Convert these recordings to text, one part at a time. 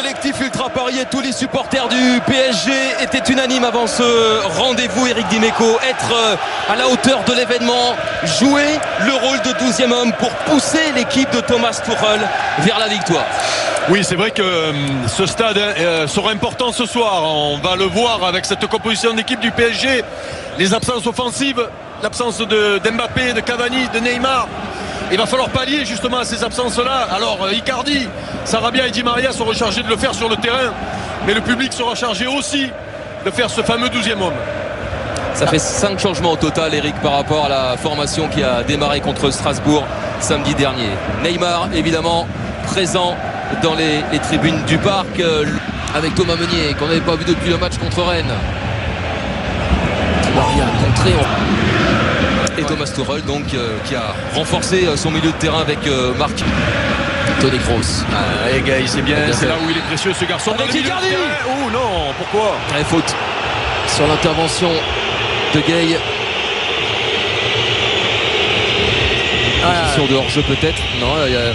collectif ultra parisien, tous les supporters du PSG étaient unanimes avant ce rendez-vous. Eric Dimeco, être à la hauteur de l'événement, jouer le rôle de 12e homme pour pousser l'équipe de Thomas Tuchel vers la victoire. Oui, c'est vrai que ce stade sera important ce soir. On va le voir avec cette composition d'équipe du PSG. Les absences offensives, l'absence d'Mbappé, de Cavani, de Neymar. Il va falloir pallier justement à ces absences-là. Alors Icardi, Sarabia et Di Maria sont rechargés de le faire sur le terrain. Mais le public sera chargé aussi de faire ce fameux 12e homme. Ça fait 5 changements au total, Eric, par rapport à la formation qui a démarré contre Strasbourg samedi dernier. Neymar, évidemment, présent dans les tribunes du parc avec Thomas Meunier qu'on n'avait pas vu depuis le match contre Rennes. Di Maria contré et Thomas Tuchel donc qui a renforcé son milieu de terrain avec Marc Toni Kroos. Allez Gaï, c'est bien, c'est là où il est précieux ce garçon. Avec Icardi. Oh non, pourquoi? Faute sur l'intervention de Gay. Sur de hors-jeu peut-être. Non, il y a...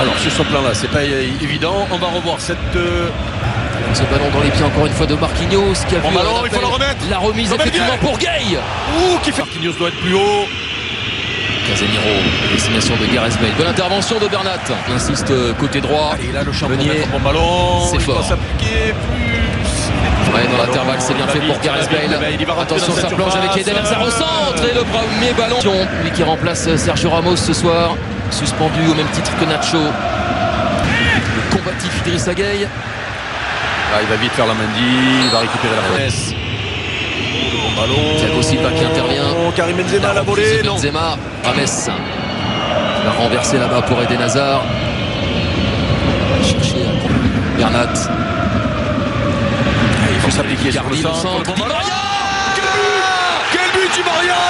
Alors sur ce plan là c'est pas évident. On va revoir cette ce ballon dans les pieds encore une fois de Marquinhos qui a vu ballon, il faut le remettre. La remise effectivement pour Gay. Qui fait Marquinhos doit être plus haut. Casemiro, destination de Gareth Bale. Bonne intervention de Bernat. Il insiste côté droit. Allez, là le champ Meunier. pour bon ballon. C'est fort. Il va s'appliquer plus. Ouais, dans l'intervalle, c'est bien fait pour Gareth Bale. Attention, ça plonge avec Eden Hazard au centre et le premier ballon. Lui qui remplace Sergio Ramos ce soir, suspendu au même titre que Nacho. Le combatif Idrissa Gueye. Ah, il va vite faire la Mendy, il va récupérer la presse. Bon ballon. Thiago Silva qui intervient. Karim Benzema à la volée. Non. Benzema, Rames va renverser là-bas pour Eden Hazard. Chercher Bernat. Il faut s'appliquer sur le centre. Di Maria. Quel but Di Maria.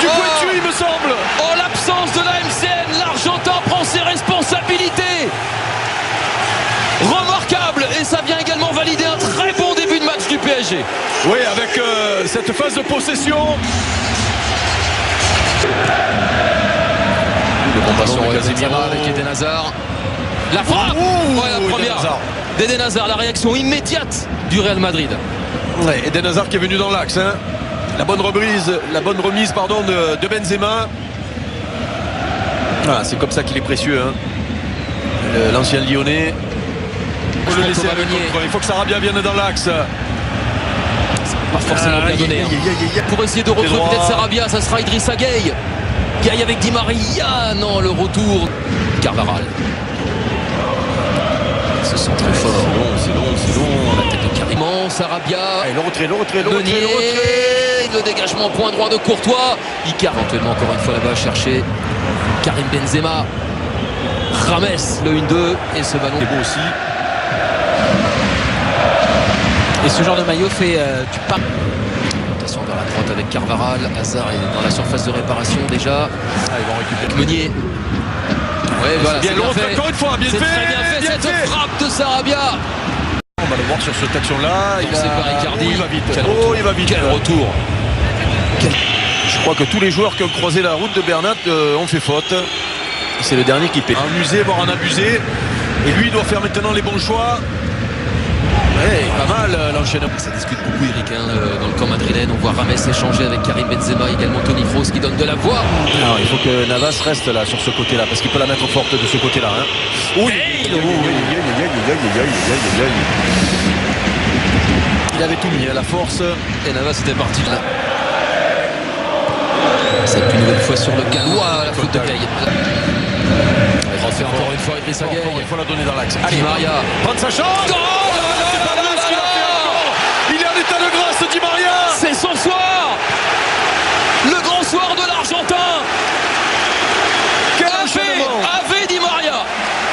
Du pointu il me semble. En l'absence de la MCN, l'Argentin prend ses responsabilités. Remarquable, et ça vient également valider un très bon début de match du PSG. Oui, avec cette phase de possession. Le bon ballon de Casemiro avec Eden Hazard. La frappe. La première d'Eden Hazard, la réaction immédiate du Real Madrid. Ouais, Eden Hazard qui est venu dans l'axe. Hein. La bonne remise de Benzema. Ah, c'est comme ça qu'il est précieux. Hein. L'ancien Lyonnais. Faut le laisser avec il faut que Sarabia vienne dans l'axe. Pas forcément bien donné. Pour essayer de retrouver peut-être Sarabia, ça sera Idrissa Gueye. Gueye avec Di Maria. Non, le retour. Carvajal. Ce sont très fort. C'est long. La tête de Karim. Sarabia. Allez, le retrait. Le dégagement point droit de Courtois. Icar éventuellement encore une fois là-bas chercher Karim Benzema. Rames, le 1-2. Et ce ballon est beau aussi. Et ce genre de maillot fait du pas. Attention vers la droite avec Carvajal. Hazard est dans la surface de réparation déjà. Ils vont récupérer Meunier. Ouais, voilà, bien long, encore une fois, bien fait. Très bien fait cette frappe de Sarabia. On va le voir sur cette action-là. C'est par Icardi. Il va vite. Il va vite. Quel retour. Je crois que tous les joueurs qui ont croisé la route de Bernat ont fait faute. C'est le dernier qui paie. En user, voire en abuser. Et lui, il doit faire maintenant les bons choix. Ouais, pas mal l'enchaînement. Ça discute beaucoup, Eric, dans le camp madrilène. On voit Rames échanger avec Karim Benzema, également Toni Kroos qui donne de la voix. Alors, il faut que Navas reste là sur ce côté-là parce qu'il peut la mettre forte de ce côté-là. Hein. Oui. Il avait tout mis à la force. Et Navas était parti là. C'est une nouvelle fois sur le gallois, la faute de Gueye. Il refait encore une fois Idrissa Gueye. Il faut la donner dans l'axe. Di Maria. Prendre sa chance. Il est en état de grâce, Di Maria. C'est son soir. Le grand soir de l'Argentin. Quel enchaînement. Ave Di Maria.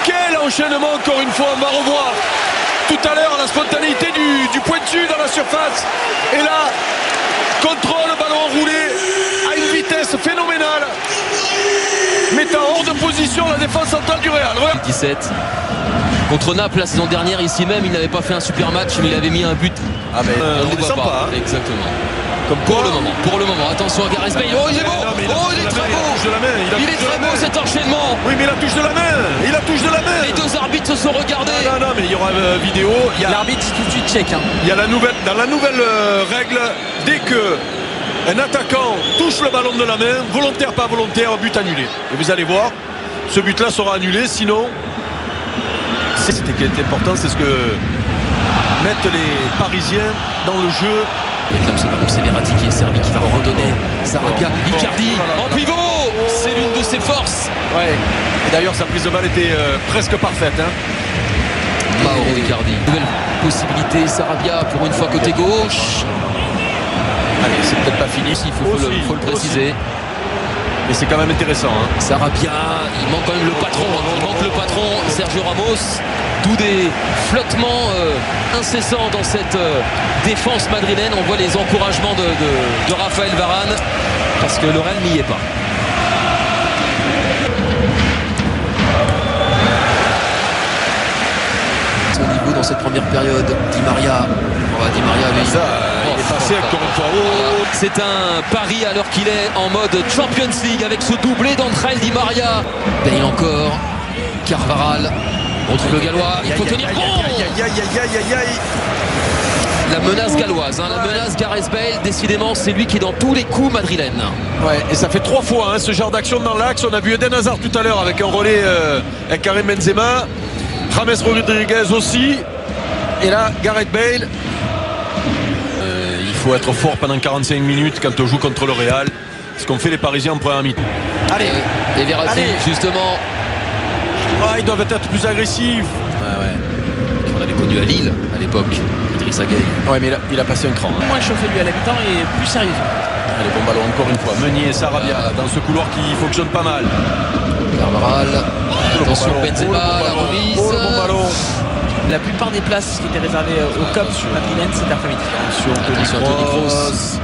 Quel enchaînement encore une fois. On va revoir tout à l'heure la spontanéité du pointu dans la surface. Et là, contrôle, ballon enroulé à une vitesse phénoménale, mettant hors de position la défense centrale du Real. 17 contre Naples la saison dernière, ici même il n'avait pas fait un super match mais il avait mis un but. Ah mais on ne voit pas. Hein. Exactement. Comme pour le moment, attention à Gareth Bale. Oh il est beau. Il est très beau. Il est très beau cet enchaînement. Oui mais il la touche de la main. Les deux arbitres se sont regardés. Non, mais il y aura vidéo. L'arbitre dit tout de suite check. Il y a dans la nouvelle règle, dès que un attaquant touche le ballon de la main, volontaire, pas volontaire, but annulé. Et vous allez voir, ce but-là sera annulé, sinon, c'était qui est important, c'est ce que mettent les Parisiens dans le jeu. Et là, c'est Verratti qui est servi, qui va redonner. Sarabia, Icardi en pivot. C'est l'une de ses forces. Ouais. Et d'ailleurs, sa prise de balle était presque parfaite. Mauro Icardi. Nouvelle possibilité, Sarabia pour une fois côté gauche. Allez, c'est peut-être pas fini. Il faut le préciser. Mais c'est quand même intéressant. Sarabia, il manque quand même le patron. Il manque le patron, Sergio Ramos. D'où des flottements incessants dans cette défense madrilène. On voit les encouragements de Raphaël Varane. Parce que le Real n'y est pas. Son niveau dans cette première période. Di Maria. Di Maria, lui. Il est passé avec Toronto. C'est un pari alors qu'il est en mode Champions League avec ce doublé d'Angel Di Maria. Bale encore. Carvajal. On retrouve le Gallois. Il faut tenir bon. La menace galloise, la menace Gareth Bale. Décidément, c'est lui qui est dans tous les coups madrilènes. Ouais, et ça fait 3 fois ce genre d'action dans l'axe. On a vu Eden Hazard tout à l'heure avec un relais avec Karim Benzema. James Rodriguez aussi. Et là, Gareth Bale. Il faut être fort pendant 45 minutes quand on joue contre le Real. Ce qu'ont fait les Parisiens en première mi-temps. Allez, et Verratti, justement. Ils doivent être plus agressifs. On avait connu à Lille à l'époque. Idrissa Gueye. Ouais, mais il a passé un cran. Moins chauffé lui à la mi-temps et plus sérieux. Allez, bon ballon encore une fois. Meunier et Sarabia dans ce couloir qui fonctionne pas mal. Carvajal. Attention, Benzema, la remise. Oh, le bon ballon. La plupart des places qui étaient réservées au COP madrilène cet après-midi. Attention, Toni Kroos.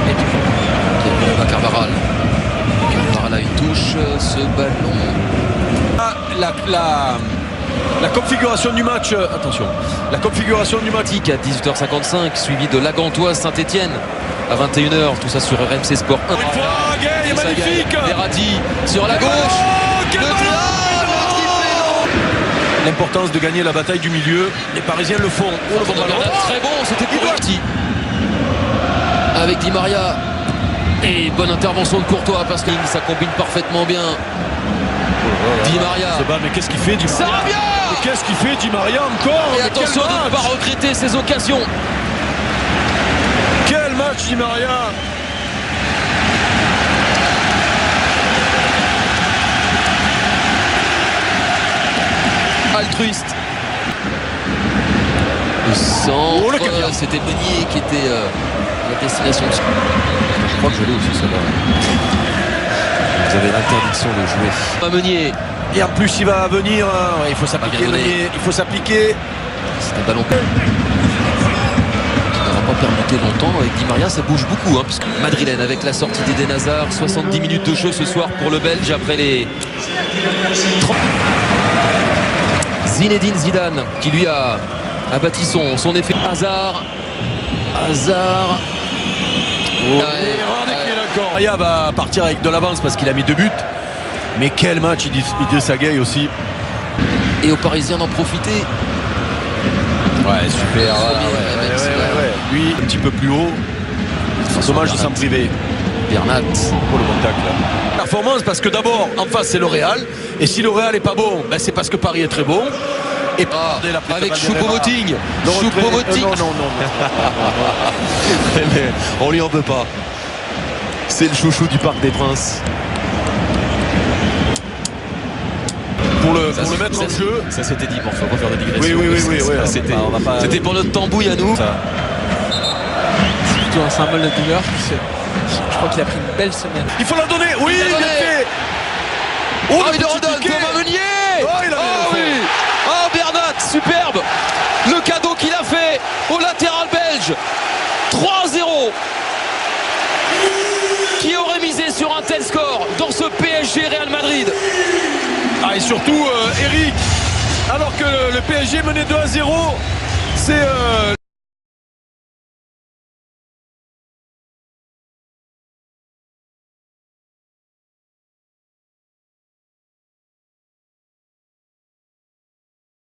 Et puis, Carvajal. Carvajal a une touche, ce ballon. La configuration du match, attention, la configuration du match à 18h55, suivi de Lagantoise Saint-Etienne à 21h, tout ça sur RMC Sport 1. Gueye, magnifique. Verratti sur la gauche. L'importance de gagner la bataille du milieu, les Parisiens le font. Oh, le bon ballon. Très bon, c'était pour Verratti. Avec Di Maria. Et bonne intervention de Courtois parce que ça combine parfaitement bien. Di Maria. Mais qu'est-ce qu'il fait Di Maria? Sarabia. Qu'est-ce qu'il fait Di Maria encore? Et attention de ne pas regretter ces occasions. Quel match Di Maria. Altruiste. Le centre. Oh, le caviar. C'était Meunier qui était la destination. Je crois que je l'ai aussi celle-là. Vous avez l'interdiction de jouer. Meunier. Et en plus il va venir, il faut s'appliquer Meunier, il faut s'appliquer. C'est un ballon qui n'aura pas permuté longtemps. Avec Di Maria ça bouge beaucoup puisque madrilène avec la sortie d'Eden Hazard. 70 minutes de jeu ce soir pour le Belge après les 30. Zinedine Zidane qui lui a bâti son effet. Hazard. Maria va partir avec de l'avance parce qu'il a mis 2 buts. Mais quel match Idrissa Gueye aussi. Et aux Parisiens d'en profiter. Ouais, super. Lui, un petit peu plus haut. Dommage de s'en priver. Bernat. Pour le bon tacle. Performance parce que d'abord, en face, c'est le Real. Et si le Real est pas bon, c'est parce que Paris est très bon. Et avec Choupo-Moting. Non. Mais on lui en veut pas. C'est le chouchou du Parc des Princes. Pour le mettre en jeu. Ça c'était dit, faut pas faire de digression. Oui. C'était pour notre tambouille à nous. C'est plutôt un symbole de douleur. Je crois qu'il a pris une belle semaine. Il faut la donner. Oui, il l'a fait. Il le redonne. Thomas Meunier. Oui. Bernat, superbe. Le cadeau qu'il a fait au latéral belge. 3-0. Qui aurait misé sur un tel score dans ce PSG Real Madrid? Et surtout Eric, alors que le PSG menait 2-0, c'est